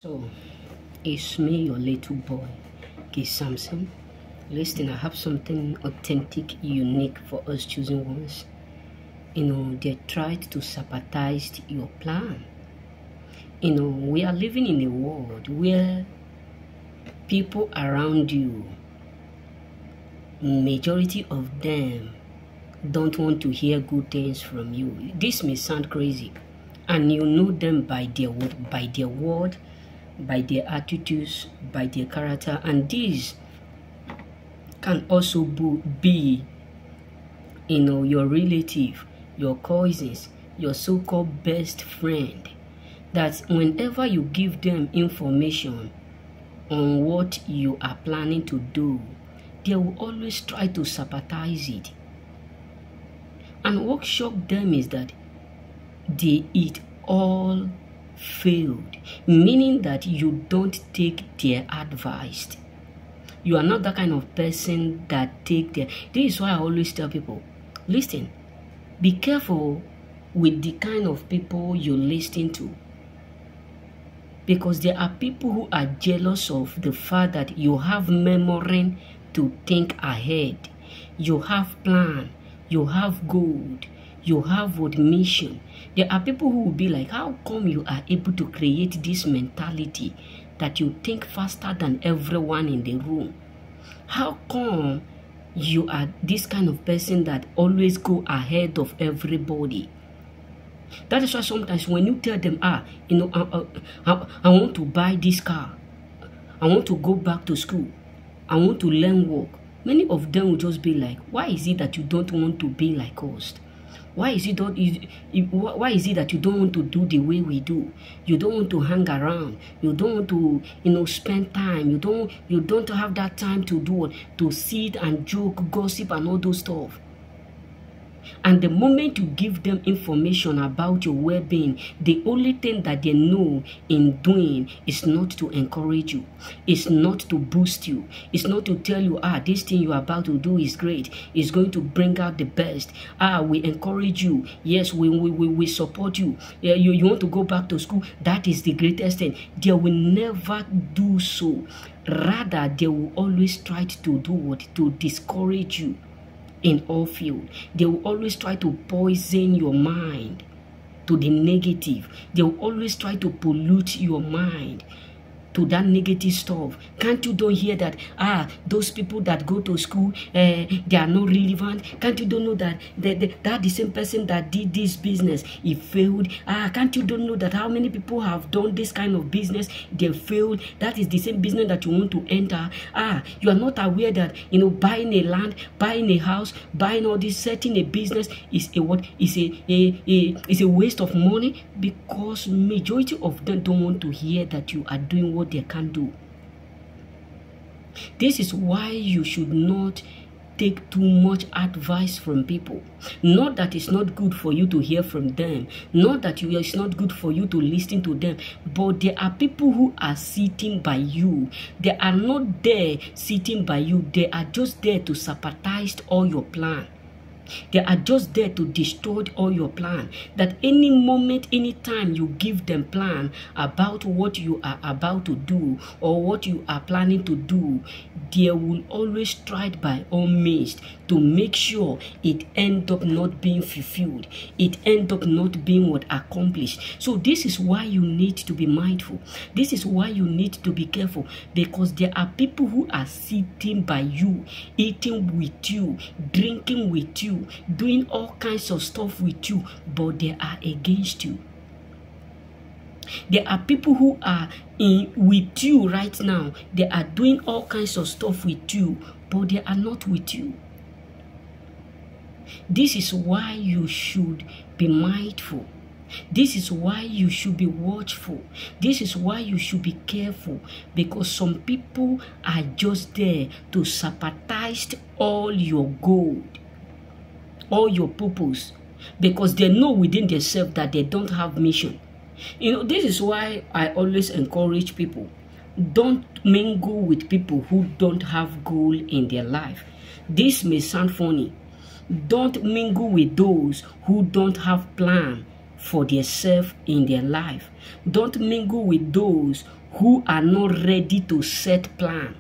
So, it's me, your little boy, K. Samson. Listen, I have something authentic, unique for us choosing ones. They tried to sabotage your plan. We are living in a world where people around you, majority of them, don't want to hear good things from you. This may sound crazy, and you know them by their word, by their attitudes, by their character, and these can also be your relative, your cousins, your so-called best friend, that whenever you give them information on what you are planning to do, they will always try to sabotage it. And what shocked them is that it all failed, meaning that you don't take their advice. You are not that kind of person that take their... This is why I always tell people, listen, be careful with the kind of people you listen to, because there are people who are jealous of the fact that you have memory to think ahead, you have plan, you have goal, you have what mission. There are people who will be like, how come you are able to create this mentality that you think faster than everyone in the room? How come you are this kind of person that always go ahead of everybody? That is why sometimes when you tell them, I want to buy this car, I want to go back to school, I want to learn work, many of them will just be like, why is it that you don't want to be like us? Why is it that you don't want to do the way we do? You don't want to hang around. You don't want to, spend time. You don't have that time to do it, to sit and joke, gossip, and all those stuff. And the moment you give them information about your well-being, the only thing that they know in doing is not to encourage you, it's not to boost you, it's not to tell you, this thing you're about to do is great, it's going to bring out the best. We encourage you. Yes, we support you. You want to go back to school, that is the greatest thing. They will never do so. Rather, they will always try to do what? To discourage you. In all field, they will always try to poison your mind to the negative. They will always try to pollute your mind to that negative stuff. Can't you don't hear that those people that go to school, they are not relevant? Can't you don't know that that the same person that did this business, he failed? Can't you don't know that how many people have done this kind of business, they failed? That is the same business that you want to enter. You are not aware that buying a land, buying a house, buying all this, setting a business is a waste of money, because majority of them don't want to hear that you are doing what they can do. This is why you should not take too much advice from people. Not that it's not good for you to hear from them, not that it's not good for you to listen to them, but there are people who are sitting by you. They are not there sitting by you. They are just there to sabotage all your plan. They are just there to destroy all your plan. That any moment, any time you give them plan about what you are about to do or what you are planning to do, they will always try by all means to make sure it end up not being fulfilled. It end up not being what accomplished. So this is why you need to be mindful. This is why you need to be careful, because there are people who are sitting by you, eating with you, drinking with you, doing all kinds of stuff with you, but they are against you. There are people who are with you right now. They are doing all kinds of stuff with you, but they are not with you. This is why you should be mindful. This is why you should be watchful. This is why you should be careful, because some people are just there to sabotage all your goal, all your purpose, because they know within themselves that they don't have mission. This is why I always encourage people, don't mingle with people who don't have goal in their life. This may sound funny. Don't mingle with those who don't have plan for themselves in their life. Don't mingle with those who are not ready to set plan,